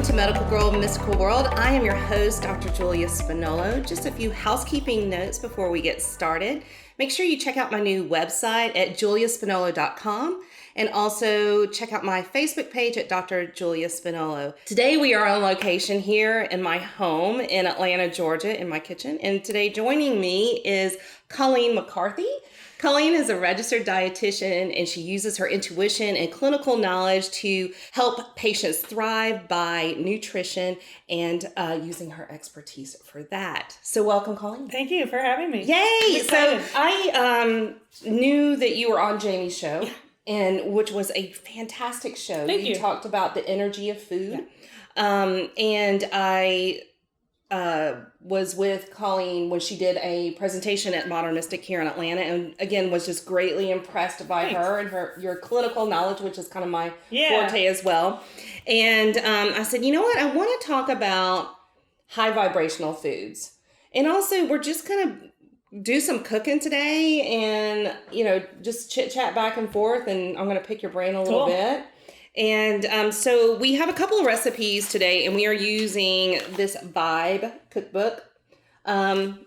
To Medical Girl Mystical World. I am your host, Dr. Julia Spinolo. Just a few housekeeping notes before we get started. Make sure you check out my new website at juliaspinolo.com and also check out my Facebook page at Dr. Julia Spinolo. Today we are on location here in my home in Atlanta, Georgia, in my kitchen. And today joining me is Colleen McCarthy. Colleen is a registered dietitian, and she uses her intuition and clinical knowledge to help patients thrive by nutrition and using her expertise for that. So welcome, Colleen. Thank you for having me. Yay! So I knew that you were on Jamie's show, and which was a fantastic show. Thank you. You talked about the energy of food, and I was with Colleen when she did a presentation at Modern Mystic here in Atlanta, and again was just greatly impressed by her and your clinical knowledge, which is kind of my forte as well. And I said, you know what, I want to talk about high vibrational foods, and also we're just gonna do some cooking today, and just chit chat back and forth, and I'm gonna pick your brain a little bit. And so we have a couple of recipes today, and we are using this Vibe cookbook. And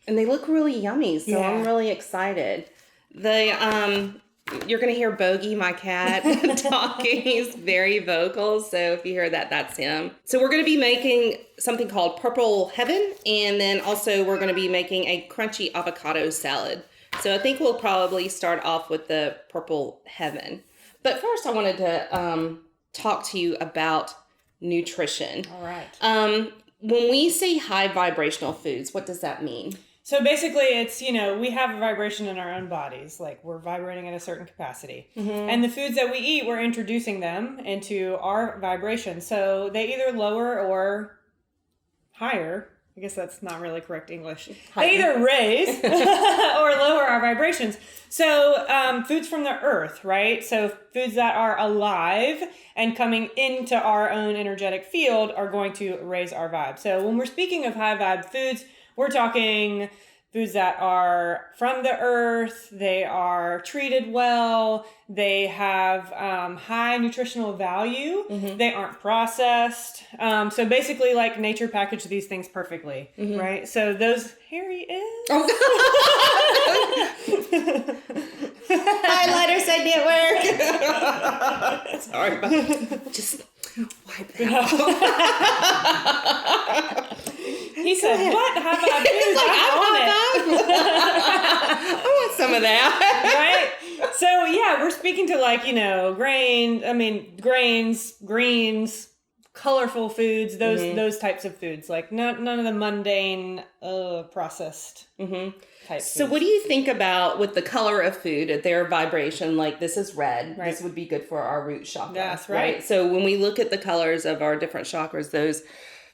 they look really yummy, so I'm really excited. You're going to hear Boggie, my cat, talking. He's very vocal, so if you hear that, that's him. So we're going to be making something called Purple Heaven, and then also we're going to be making a crunchy avocado salad. So I think we'll probably start off with the Purple Heaven. But first, I wanted to talk to you about nutrition. All right. When we say high vibrational foods, what does that mean? So basically, it's, we have a vibration in our own bodies. Like, we're vibrating at a certain capacity. Mm-hmm. And the foods that we eat, we're introducing them into our vibration. So they either lower or higher. I guess that's not really correct English. They either raise or lower our vibrations. So foods from the earth, right? So foods that are alive and coming into our own energetic field are going to raise our vibe. So when we're speaking of high vibe foods, we're talking foods that are from the earth, they are treated well, they have high nutritional value, they aren't processed. So basically, like, nature packaged these things perfectly, right? So those, here he is. Highlighter said it work. Sorry about that. Just wipe that off. He said, what? High vibe foods? I want some of that. Right? So, we're speaking to, like, grains, greens, colorful foods, those types of foods. Like, none of the mundane, processed type So foods. what do you think about with the color of food, their vibration? Like, this is red. Right. This would be good for our root chakra. That's right. So when we look at the colors of our different chakras, those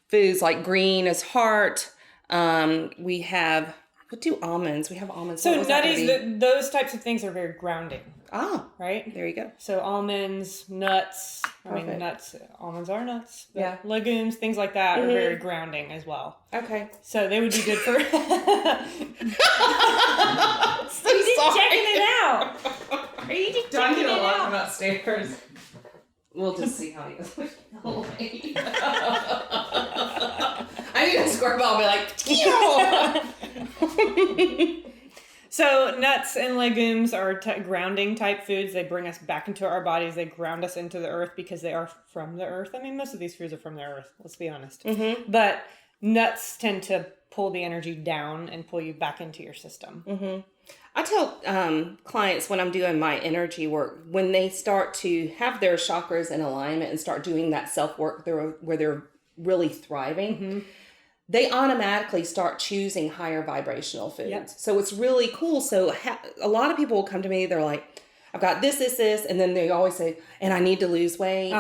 foods like green is heart. We have, what do almonds? We have almonds. So nutties, those types of things are very grounding. Oh, right. There you go. So almonds, nuts. Perfect. Nuts. Almonds are nuts. Yeah. Legumes, things like that are very grounding as well. Okay. So they would be good for. So checking it out. Are you just checking it out? From upstairs. We'll just see how he goes. I need a squirt ball and be like, So nuts and legumes are grounding type foods. They bring us back into our bodies. They ground us into the earth because they are from the earth. I mean, most of these foods are from the earth, let's be honest. Mm-hmm. But nuts tend to pull the energy down and pull you back into your system. Mm-hmm. I tell clients when I'm doing my energy work, when they start to have their chakras in alignment and start doing that self-work where they're really thriving, they automatically start choosing higher vibrational foods. Yep. So it's really cool. So a lot of people will come to me, they're like, I've got this, and then they always say, and I need to lose weight.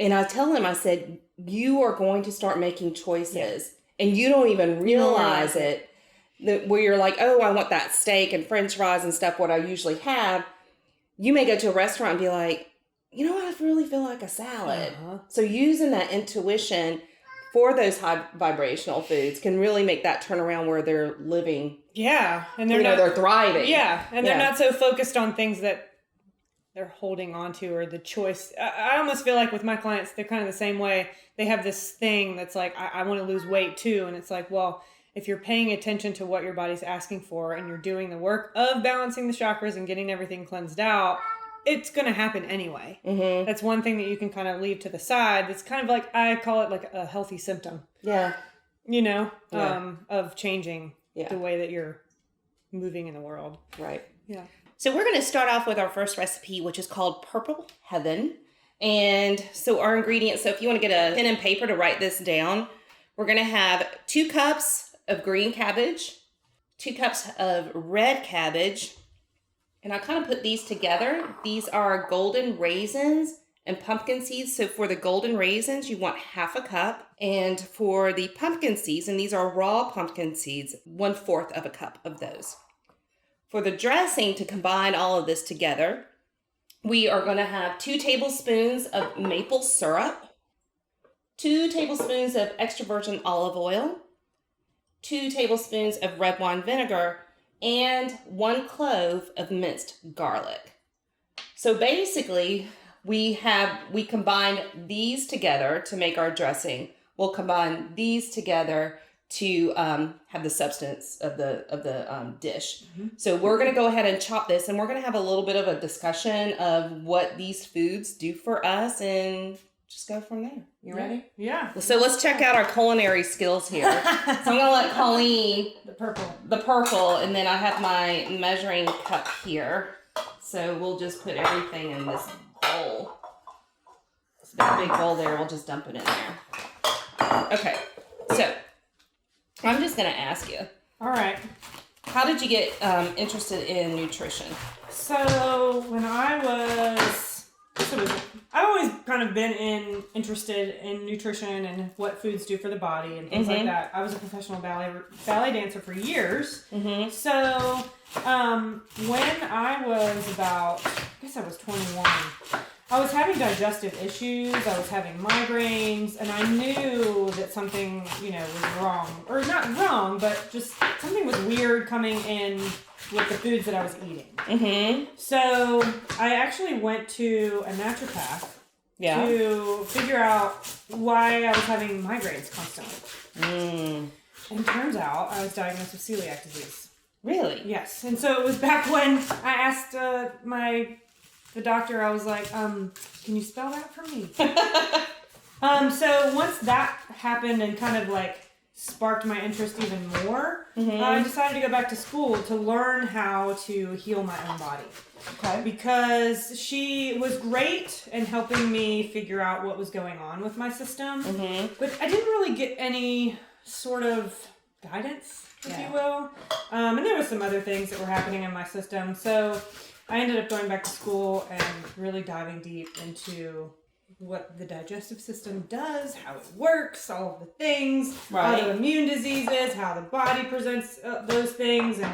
And I tell them, I said, you are going to start making choices and you don't even realize it. Where you're like, oh, I want that steak and french fries and stuff, what I usually have. you may go to a restaurant and be like, you know what, I really feel like a salad. So using that intuition for those high vibrational foods can really make that turnaround where they're living. Yeah. And they're thriving. Yeah. And they're not so focused on things that they're holding on to or the choice. I almost feel like with my clients, they're kind of the same way. They have this thing that's like, I want to lose weight too. And it's like, well, if you're paying attention to what your body's asking for and you're doing the work of balancing the chakras and getting everything cleansed out, it's going to happen anyway. That's one thing that you can kind of leave to the side. It's kind of like, I call it like a healthy symptom. Yeah. You know, of changing the way that you're moving in the world. Right. Yeah. So we're going to start off with our first recipe, which is called Purple Heaven. And so our ingredients, so if you want to get a pen and paper to write this down, we're going to have 2 cups of green cabbage, 2 cups of red cabbage, and I kind of put these together. These are golden raisins and pumpkin seeds. So for the golden raisins, you want 1/2 cup. And for the pumpkin seeds, and these are raw pumpkin seeds, 1/4 of a cup of those. For the dressing, to combine all of this together, we are going to have 2 tablespoons of maple syrup, 2 tablespoons of extra virgin olive oil, 2 tablespoons of red wine vinegar, and 1 clove of minced garlic. So basically, we combine these together to make our dressing. We'll combine these together to have the substance of the dish. So we're going to go ahead and chop this, and we're going to have a little bit of a discussion of what these foods do for us, and just go from there. You ready? Yeah. So let's check out our culinary skills here. So I'm going to let Colleen the purple, and then I have my measuring cup here. So we'll just put everything in this bowl. It's a big bowl there. We'll just dump it in there. Okay. So I'm just going to ask you. All right. How did you get interested in nutrition? So when I've always kind of been interested in nutrition and what foods do for the body and things like that. I was a professional ballet dancer for years. So when I was about, I guess I was 21, I was having digestive issues. I was having migraines, and I knew that something, was wrong, or not wrong, but just something was weird coming in with the foods that I was eating. So I actually went to a naturopath to figure out why I was having migraines constantly. And it turns out I was diagnosed with celiac disease. Really? Yes. And so it was back when I asked the doctor, I was like, can you spell that for me? So once that happened and kind of like sparked my interest even more, I decided to go back to school to learn how to heal my own body. Okay. Because she was great in helping me figure out what was going on with my system. But I didn't really get any sort of guidance, if you will. And there were some other things that were happening in my system. So I ended up going back to school and really diving deep into what the digestive system does, how it works, all of the things, autoimmune diseases, how the body presents those things, and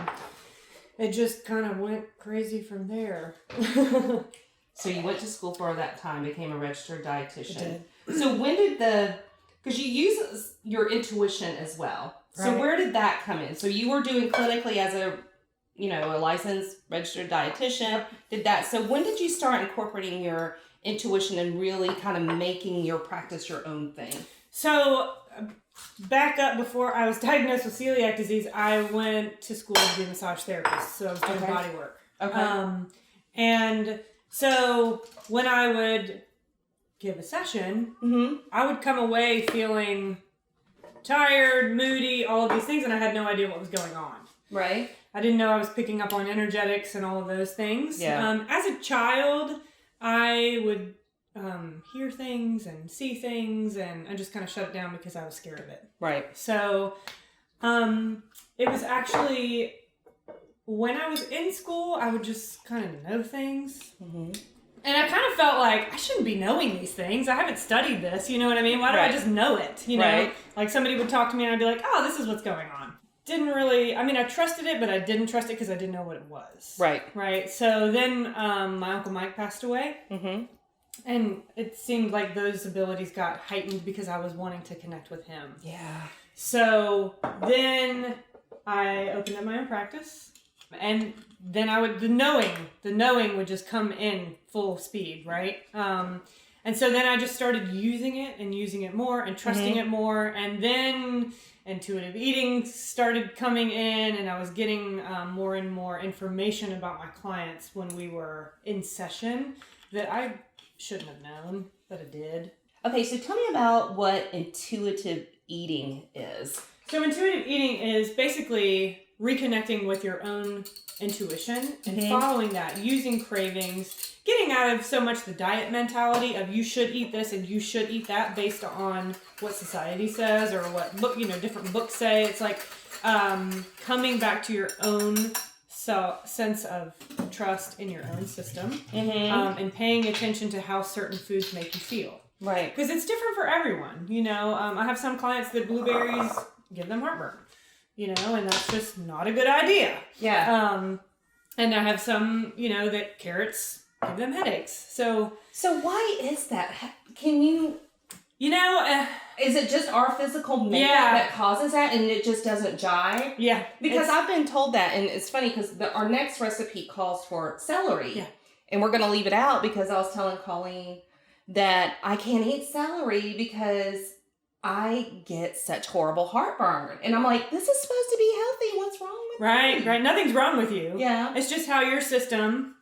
it just kind of went crazy from there. So you went to school for that time, became a registered dietitian. I did. So when did because you use your intuition as well. So where did that come in? So you were doing clinically as a licensed registered dietitian, so when did you start incorporating your intuition and really kind of making your practice your own thing? So back up before I was diagnosed with celiac disease, I went to school to be a massage therapist. So I was doing body work. Okay. And so when I would give a session, I would come away feeling tired, moody, all of these things, and I had no idea what was going on. Right. I didn't know I was picking up on energetics and all of those things. Yeah. As a child, I would hear things and see things, and I just kind of shut it down because I was scared of it. Right. So it was actually when I was in school, I would just kind of know things. And I kind of felt like I shouldn't be knowing these things. I haven't studied this, you know what I mean? Why do I just know it? You know, like somebody would talk to me and I'd be like, oh, this is what's going on. I trusted it, but I didn't trust it because I didn't know what it was. Right. So then my Uncle Mike passed away. Mm-hmm. And it seemed like those abilities got heightened because I was wanting to connect with him. Yeah. So then I opened up my own practice. And then the knowing would just come in full speed, right? And so then I just started using it more and trusting it more. And then intuitive eating started coming in, and I was getting more and more information about my clients when we were in session that I shouldn't have known, but I did. Okay, so tell me about what intuitive eating is. So intuitive eating is basically reconnecting with your own intuition and following that, using cravings, getting out of so much the diet mentality of you should eat this and you should eat that based on what society says or what different books say. It's like coming back to your own sense of trust in your own system and paying attention to how certain foods make you feel. Right. Because it's different for everyone. I have some clients that blueberries give them heartburn. And that's just not a good idea. Yeah. And I have some, that carrots give them headaches. So why is that? Can you... is it just our physical makeup that causes that and it just doesn't jive? Yeah. Because I've been told that, and it's funny because our next recipe calls for celery. Yeah. And we're going to leave it out because I was telling Colleen that I can't eat celery because I get such horrible heartburn. And I'm like, this is supposed to be healthy. What's wrong with me? Right. Nothing's wrong with you. Yeah. It's just how your system,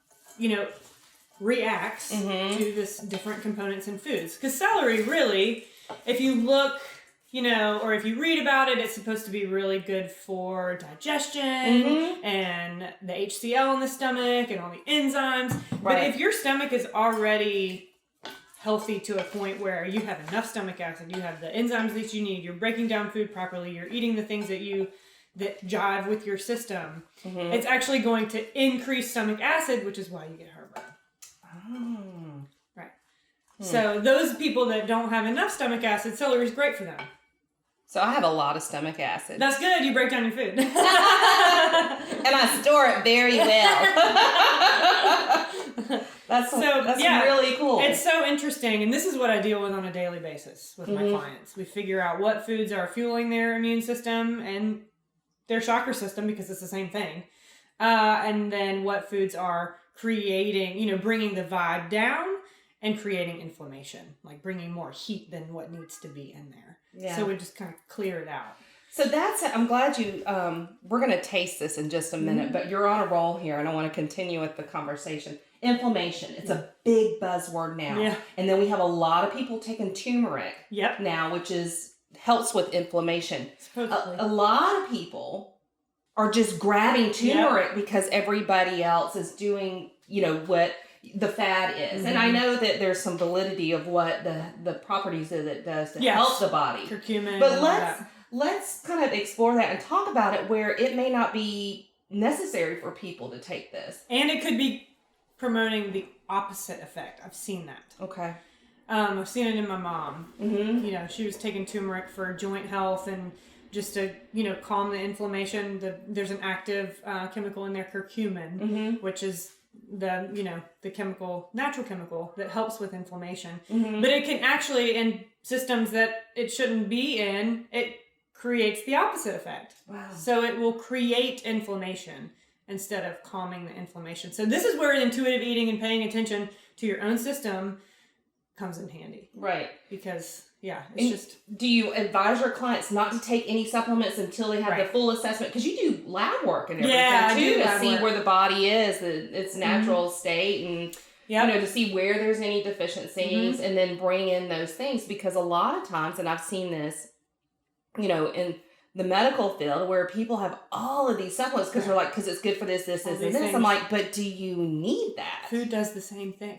reacts to this different components in foods. Because celery, really, if you look, or if you read about it, it's supposed to be really good for digestion and the HCl in the stomach and all the enzymes. Right. But if your stomach is already healthy to a point where you have enough stomach acid, you have the enzymes that you need, you're breaking down food properly, you're eating the things that jive with your system, it's actually going to increase stomach acid, which is why you get heartburn. Oh. Right. So those people that don't have enough stomach acid, celery is great for them. So I have a lot of stomach acid. That's good. You break down your food. And I store it very well. That's really cool. It's so interesting. And this is what I deal with on a daily basis with my clients. We figure out what foods are fueling their immune system and their chakra system, because it's the same thing. And then what foods are creating, bringing the vibe down and creating inflammation, like bringing more heat than what needs to be in there. Yeah. So we just kind of clear it out. So I'm glad you, we're going to taste this in just a minute, but you're on a roll here and I want to continue with the conversation. Inflammation. It's a big buzzword now. Yeah. And then we have a lot of people taking turmeric now, which helps with inflammation. A lot of people are just grabbing turmeric because everybody else is doing, what the fad is. And I know that there's some validity of what the properties that it does to help the body. Curcumin. But let's kind of explore that and talk about it where it may not be necessary for people to take this. And it could be promoting the opposite effect. I've seen that. Okay. I've seen it in my mom. Mm-hmm. She was taking turmeric for joint health and just to, calm the inflammation. There's an active chemical in there, curcumin, which is the natural chemical that helps with inflammation. But it can actually, in systems that it shouldn't be in, it creates the opposite effect. Wow. So it will create inflammation instead of calming the inflammation. So this is where intuitive eating and paying attention to your own system comes in handy. Right. Because, it's do you advise your clients not to take any supplements until they have the full assessment? Because you do lab work and everything too to see where the body is, its natural state, and to see where there's any deficiencies, and then bring in those things. Because a lot of times, and I've seen this, in the medical field where people have all of these supplements because they're like, because it's good for this, and this. Things. I'm like, but do you need that? Food does the same thing.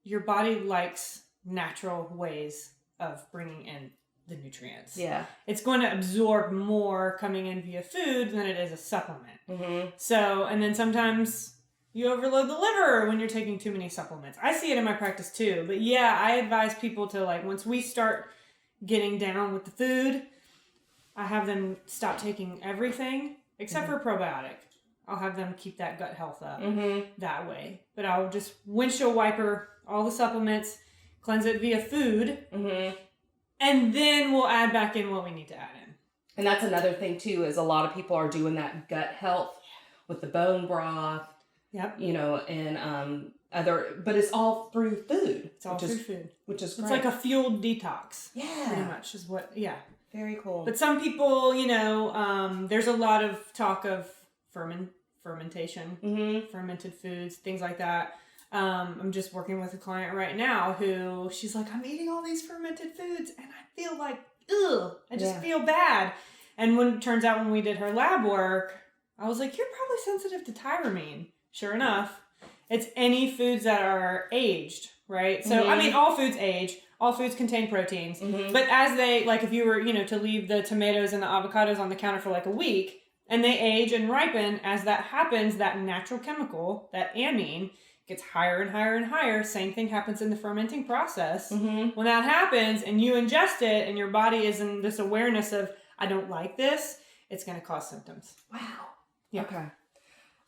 Your body likes natural ways of bringing in the nutrients. Yeah. It's going to absorb more coming in via food than it is a supplement. So, and then sometimes you overload the liver when you're taking too many supplements. I see it in my practice too. But I advise people to, once we start getting down with the food, I have them stop taking everything except for probiotic. I'll have them keep that gut health up that way. But I'll just windshield wiper all the supplements, cleanse it via food, and then we'll add back in what we need to add in. And that's another thing too, is a lot of people are doing that gut health with the bone broth. Yep. You know, and but it's all through food. It's all through food. Which is great. It's like a fueled detox. Yeah. Pretty much is what, Very cool. But some people, you know, there's a lot of talk of fermentation, fermented foods, things like that. I'm just working with a client right now who she's like, I'm eating all these fermented foods and I feel like, ugh, I just feel bad. And when it turns out when we did her lab work, I was like, you're probably sensitive to tyramine. Sure enough, it's any foods that are aged, right? So, I mean, all foods age. All foods contain proteins. But as they, like if you were, you know, to leave the tomatoes and the avocados on the counter for like a week, and they age and ripen, as that happens, that natural chemical, that amine, gets higher and higher and higher. Same thing happens in the fermenting process. When that happens and you ingest it and your body is in this awareness of, I don't like this, it's going to cause symptoms. Wow. Yeah. Okay.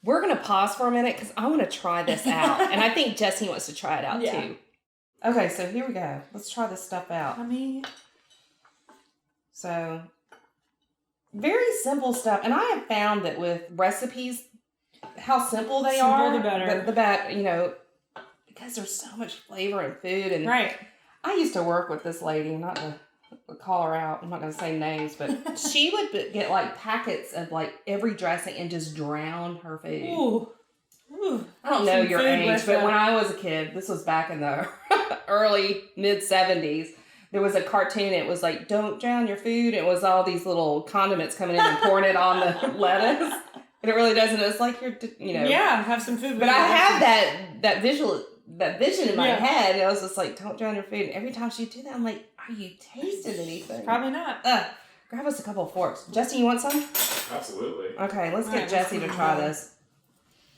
We're going to pause for a minute because I want to try this out. And I think Jessie wants to try it out too. Okay, so here we go. Let's try this stuff out. So, very simple stuff. And I have found that with recipes, how simple they are, the better. The better, you know, because there's so much flavor in food. And I used to work with this lady, not to call her out, I'm not going to say names, but she would get like packets of like every dressing and just drown her food. Ooh, I don't know your age, but when I was a kid, this was back in the early mid 70s, there was a cartoon. It was like, don't drown your food. It was all these little condiments coming in and pouring it on the lettuce. And it really doesn't. It's like you're, you know. Yeah, have some food. But I have that vision in my head. And I was just like, don't drown your food. And every time she'd do that, I'm like, are you tasting anything? Probably not. Grab us a couple of forks. Jesse, you want some? Absolutely. Okay, let's get Jesse to try this.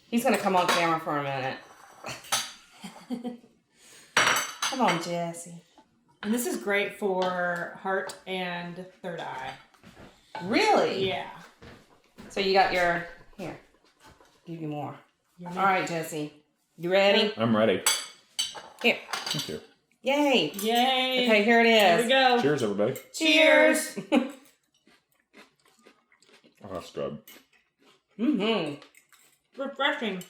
He's going to come on camera for a minute. Come on, Jesse. And this is great for heart and third eye. Really? Yeah. So you got your... Here. Give you more. All right, Jesse. You ready? I'm ready. Here. Thank you. Yay. Yay. Okay, here it is. Here we go. Cheers, everybody. Cheers. Oh, that's good. Refreshing.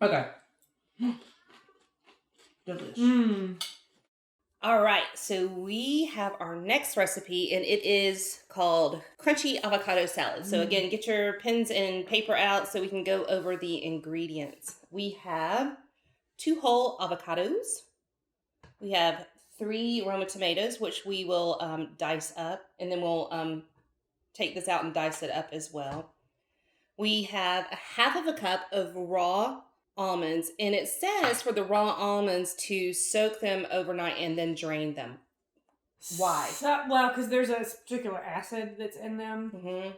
Okay. Delicious. All right, so we have our next recipe, and it is called Crunchy Avocado Salad. So again, get your pens and paper out so we can go over the ingredients. We have 2 whole avocados. We have 3 Roma tomatoes, which we will dice up, and then we'll take this out and dice it up as well. We have a half of a cup of raw almonds, and it says for the raw almonds to soak them overnight and then drain them. Why? Well, because there's a particular acid that's in them.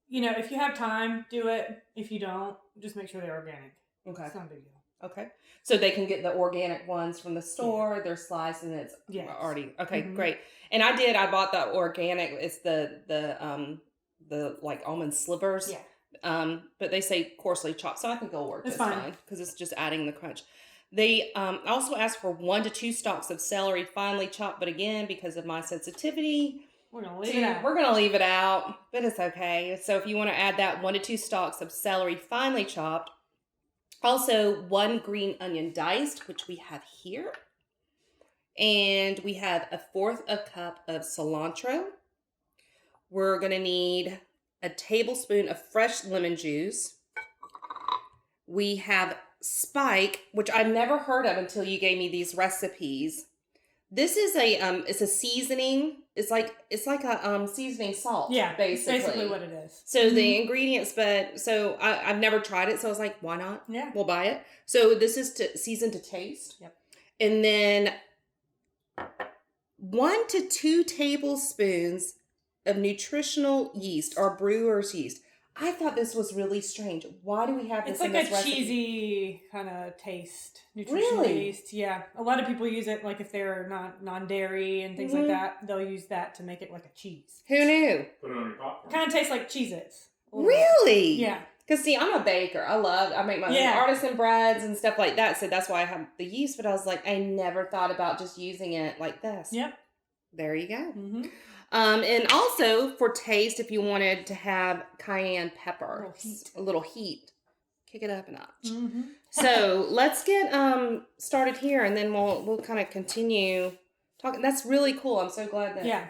You know, if you have time, do it. If you don't, just make sure they're organic. Okay. It's not a big deal. Okay. So they can get the organic ones from the store. They're sliced and it's already okay. Great. And I bought the organic. It's the like almond slivers. Yeah. But they say coarsely chopped, so I think it'll work just fine because it's just adding the crunch. They also ask for 1 to 2 stalks of celery finely chopped, but again, because of my sensitivity, we're gonna leave it out. We're gonna leave it out, but it's okay. So if you want to add that 1 to 2 stalks of celery finely chopped, also 1 green onion diced, which we have here, and we have 1/4 cup of cilantro. We're gonna need a tablespoon of fresh lemon juice. We have spike, which I've never heard of until you gave me these recipes. This is it's a seasoning. It's like a seasoning salt. Yeah, basically. Basically what it is. So the ingredients, so I've never tried it, so I was like, why not? Yeah, we'll buy it. So this is to season to taste. Yep. And then 1 to 2 tablespoons of nutritional yeast or brewer's yeast. I thought this was really strange. Why do we have this It's like in this a recipe? cheesy kind of taste. Nutritional Really? yeast. Yeah. A lot of people use it like if they're not non-dairy and things like that, they'll use that to make it like a cheese. Who knew? Put it on your popcorn. Kind of tastes like Cheez-Its. Really? Yeah. Because, see, I'm a baker. I make my own artisan breads and stuff like that. So that's why I have the yeast. But I was like, I never thought about just using it like this. Yep. There you go. Mm-hmm. And also for taste, if you wanted to have cayenne pepper, a little heat, kick it up a notch. Mm-hmm. So let's get started here, and then we'll kind of continue talking. That's really cool. I'm so glad that. Yeah.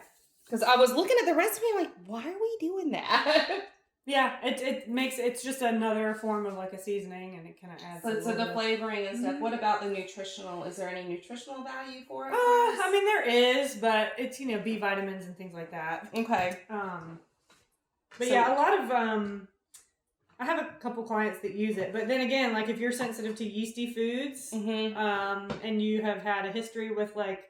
Because I was looking at the recipe, I'm like, why are we doing that? Yeah, it's just another form of like a seasoning, and it kind of adds. So the flavoring and stuff. What about the nutritional? Is there any nutritional value for it? I mean, there is, but it's B vitamins and things like that. Okay. But yeah, a lot of I have a couple clients that use it, but then again, like if you're sensitive to yeasty foods, and you have had a history with like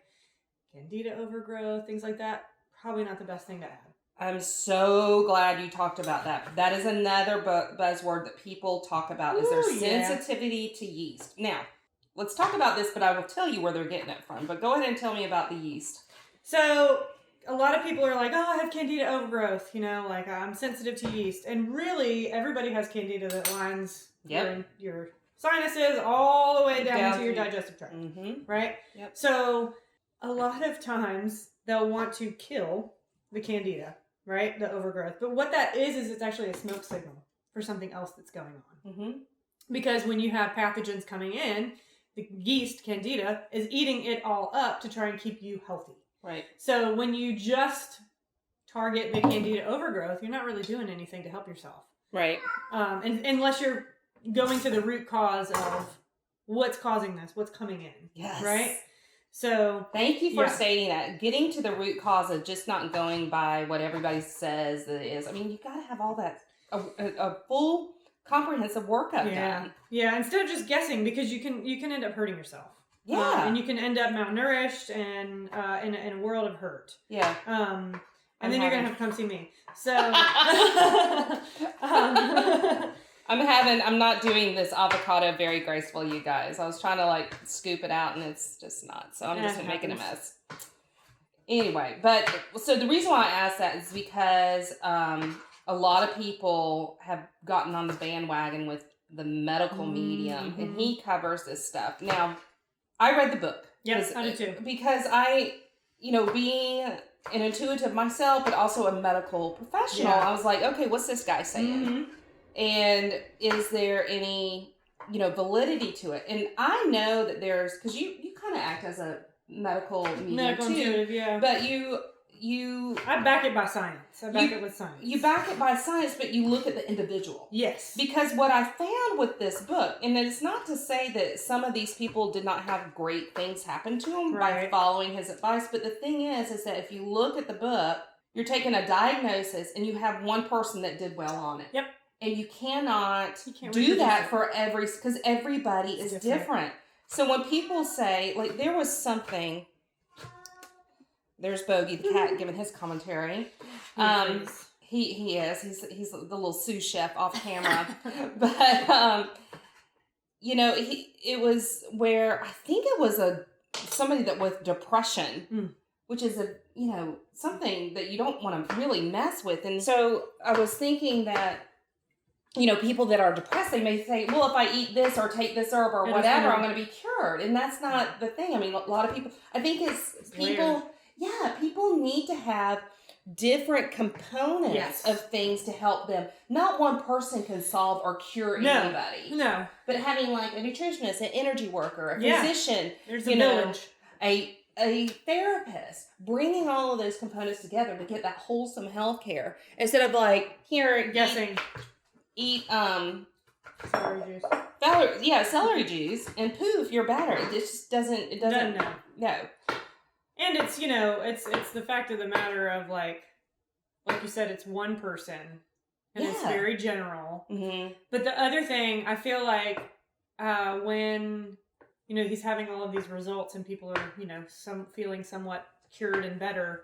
candida overgrowth, things like that, probably not the best thing to add. I'm so glad you talked about that. That is another buzzword that people talk about is their sensitivity to yeast. Now, let's talk about this, but I will tell you where they're getting it from. But go ahead and tell me about the yeast. So a lot of people are like, oh, I have candida overgrowth, like I'm sensitive to yeast. And really, everybody has candida that lines your sinuses all the way down to your digestive tract, right? Yep. So a lot of times they'll want to kill the candida, right? The overgrowth. But what that is it's actually a smoke signal for something else that's going on. Because when you have pathogens coming in, the yeast, candida, is eating it all up to try and keep you healthy. Right. So when you just target the candida overgrowth, you're not really doing anything to help yourself. Right. And unless you're going to the root cause of what's causing this, what's coming in. Yes. Right? So thank you for stating that. Getting to the root cause of just not going by what everybody says that it is. I mean, you got to have all that, a full comprehensive workup done. Yeah, instead of just guessing, because you can end up hurting yourself. Yeah. And you can end up malnourished and in a world of hurt. Yeah. And then you're going to have to come see me. So I'm not doing this avocado very graceful, you guys. I was trying to like scoop it out and it's just not. So I'm just making a mess. Anyway, but so the reason why I asked that is because a lot of people have gotten on the bandwagon with the medical medium, and he covers this stuff. Now, I read the book. Yes, I did too. Because I, being an intuitive myself, but also a medical professional, I was like, okay, what's this guy saying? And is there any, validity to it? And I know that there's, because you kind of act as a medical medium too. Intuitive, yeah. But I back it by science. I back it with science. You back it by science, but you look at the individual. Yes. Because what I found with this book, and it's not to say that some of these people did not have great things happen to them by following his advice, but the thing is that if you look at the book, you're taking a diagnosis and you have one person that did well on it. Yep. And you can't do that for because everybody is different. So when people say, like, there was something. There's Boggie the cat giving his commentary. He is. He's the little sous chef off camera. But it was where I think it was somebody that with depression, which is something that you don't want to really mess with. And so I was thinking that people that are depressed, they may say, well, if I eat this or take this herb or whatever, I'm going to be cured. And that's not the thing. I mean, a lot of people, I think it's people. Weird. Yeah, people need to have different components of things to help them. Not one person can solve or cure anybody. No. But having like a nutritionist, an energy worker, a physician, there's a village, a therapist, bringing all of those components together to get that wholesome health care instead of like here guessing, eat celery juice. Celery juice, and poof, you're better. It just doesn't. It doesn't. No. And it's, it's the fact of the matter of like you said, it's one person and it's very general. Mm-hmm. But the other thing, I feel like when, he's having all of these results and people are, feeling somewhat cured and better,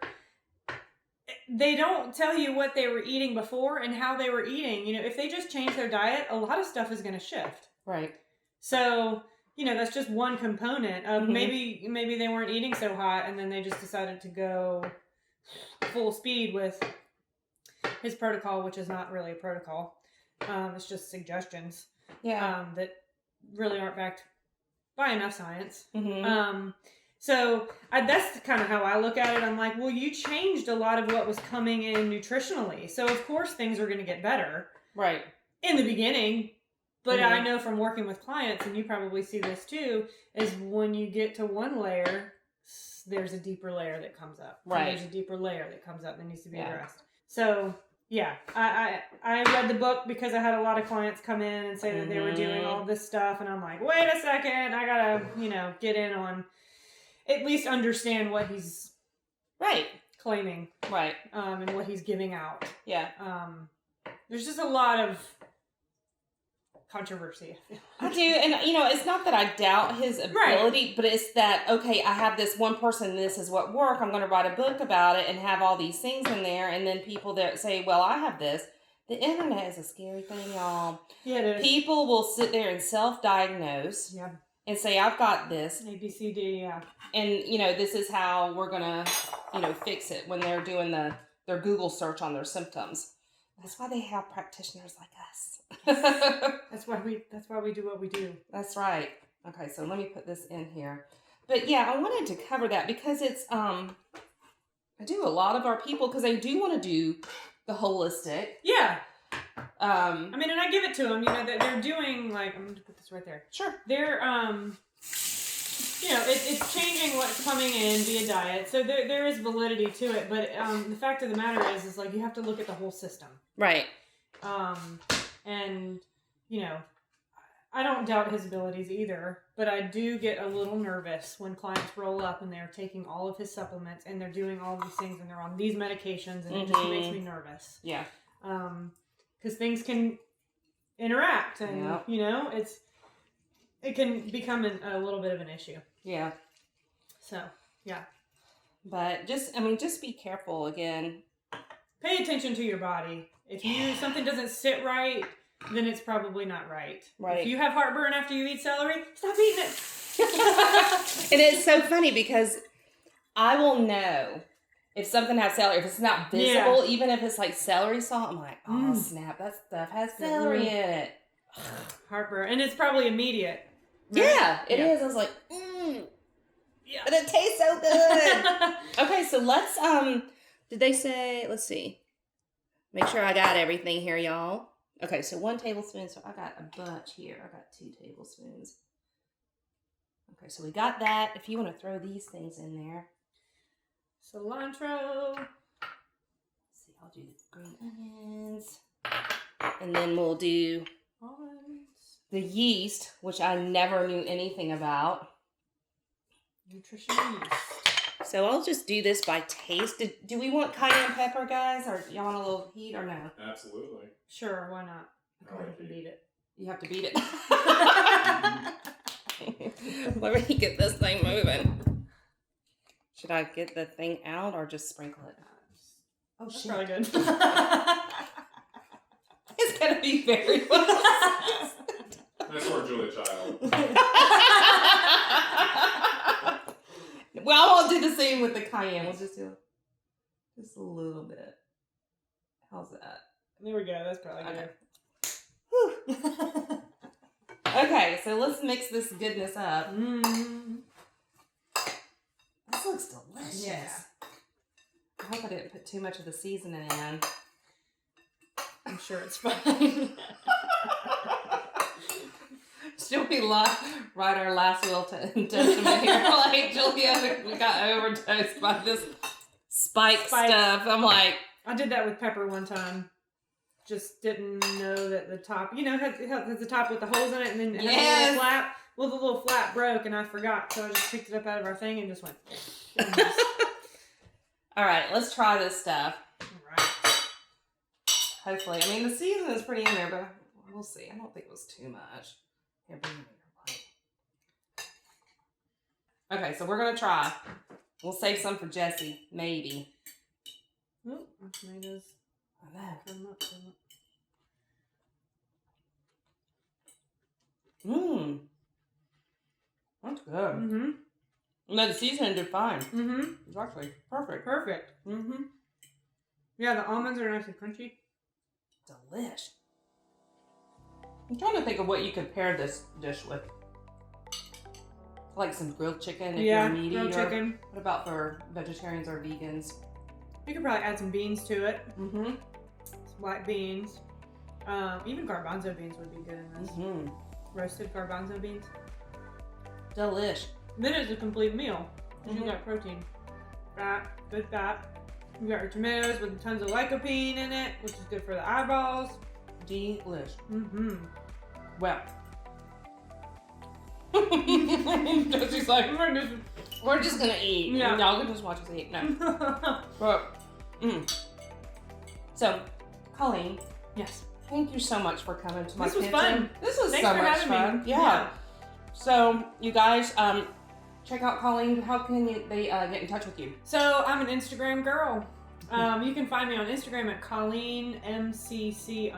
they don't tell you what they were eating before and how they were eating. You know, if they just change their diet, a lot of stuff is going to shift. Right. So, you know, that's just one component of maybe they weren't eating so hot and then they just decided to go full speed with his protocol, which is not really a protocol. It's just suggestions. Yeah. That really aren't backed by enough science. Mm-hmm. That's kind of how I look at it. I'm like, well, you changed a lot of what was coming in nutritionally. So, of course, things are going to get better. Right. In the beginning. But I know from working with clients, and you probably see this too, is when you get to one layer, there's a deeper layer that comes up. Right. And there's a deeper layer that comes up that needs to be addressed. So, yeah, I read the book because I had a lot of clients come in and say that they were doing all this stuff. And I'm like, wait a second, I got to, get in on, at least understand what he's claiming. Right. And what he's giving out. Yeah. There's just a lot of controversy. I do, and it's not that I doubt his ability, but it's that, okay, I have this one person, this is what work, I'm going to write a book about it and have all these things in there, and then people that say, well, I have this. The internet is a scary thing, y'all. Yeah, it is. People will sit there and self-diagnose and say, I've got this. A, B, C, D, yeah. And, this is how we're going to, fix it when they're doing their Google search on their symptoms. That's why they have practitioners like us. That's why we do what we do. That's right. Okay, so let me put this in here. But yeah, I wanted to cover that because it's I do a lot of our people because they do want to do the holistic. Yeah. I mean, and I give it to them. They're doing like, I'm going to put this right there. Sure. They're it's changing what's coming in via diet. So there is validity to it, but the fact of the matter is like you have to look at the whole system. Right. And, I don't doubt his abilities either, but I do get a little nervous when clients roll up and they're taking all of his supplements and they're doing all these things and they're on these medications and it just makes me nervous. Yeah. Because things can interact and, it can become a little bit of an issue. Yeah. So, yeah. But just be careful again. Pay attention to your body. If something doesn't sit right, then it's probably not right. Right. If you have heartburn after you eat celery, stop eating it. And it's so funny because I will know if something has celery. If it's not visible, even if it's like celery salt, I'm like, oh snap, that stuff has celery in it. Heartburn. And it's probably immediate. Right? Yeah, it is. I was like, yeah. But it tastes so good. Okay, so let's, did they say, let's see. Make sure I got everything here, y'all. Okay, so 1 tablespoon. So I got a bunch here. I got 2 tablespoons. Okay, so we got that. If you want to throw these things in there. Cilantro. Let's see, I'll do the green onions. And then we'll do the yeast, which I never knew anything about. Nutritional yeast. So I'll just do this by taste. Do we want cayenne pepper, guys? Or y'all want a little heat or no? Absolutely. Sure, why not? I have to beat it. You have to beat it. Let me get this thing moving. Should I get the thing out or just sprinkle it? Oh, that's probably good. It's going to be very well. That's for Julia Child. Well, I won't do the same with the cayenne. We'll just do just a little bit. How's that? There we go. That's probably good. Okay. Okay, so let's mix this goodness up. This looks delicious. Yeah. I hope I didn't put too much of the seasoning in. I'm sure it's fine. Should we write our last will to testament here? Like, Julia, we got overdosed by this spike stuff. I'm like... I did that with pepper one time. Just didn't know that the top... it has the top with the holes in it, and then it has a little flap. Well, the little flap broke, and I forgot, so I just picked it up out of our thing and just went... All right, let's try this stuff. All right. Hopefully. I mean, the season is pretty in there, but we'll see. I don't think it was too much. Here, bring me your plate. Okay, so we're going to try. We'll save some for Jessie, maybe. Oh, my tomatoes. I know. Come up. Mmm. That's good. Mm-hmm. No, the seasoning did fine. Mm-hmm. It's actually perfect. Perfect. Mm-hmm. Yeah, the almonds are nice and crunchy. Delish. I'm trying to think of what you could pair this dish with. Like some grilled chicken if you're a meat grilled eater. chicken. What about for vegetarians or vegans? You could probably add some beans to it. Mm-hmm. Some black beans. Even garbanzo beans would be good in this. Mm-hmm. Roasted garbanzo beans. Delish. Then it's a complete meal. Mhm. You got protein. Fat, good fat. You got your tomatoes with tons of lycopene in it, which is good for the eyeballs. Delish. Mm-hmm. Well. She's like, we're just gonna eat. Yeah. Y'all can just watch us eat. No. But, So, Colleen, Yes. thank you so much for coming to my This was kitchen. fun. This was Thanks so for much having fun. me. Yeah. So, you guys, check out Colleen. How can they get in touch with you? So I'm an Instagram girl. You can find me on Instagram at ColleenMCC_.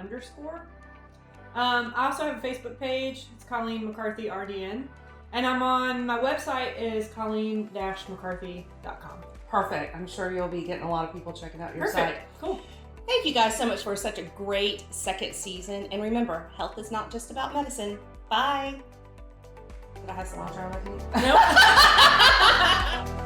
I also have a Facebook page. It's Colleen McCarthy RDN. And I'm on, my website is colleen-mccarthy.com. Perfect. I'm sure you'll be getting a lot of people checking out your Perfect. site. Cool. Thank you guys so much for such a great second season. And remember, health is not just about medicine. Bye. Did I have cilantro on my teeth? Nope.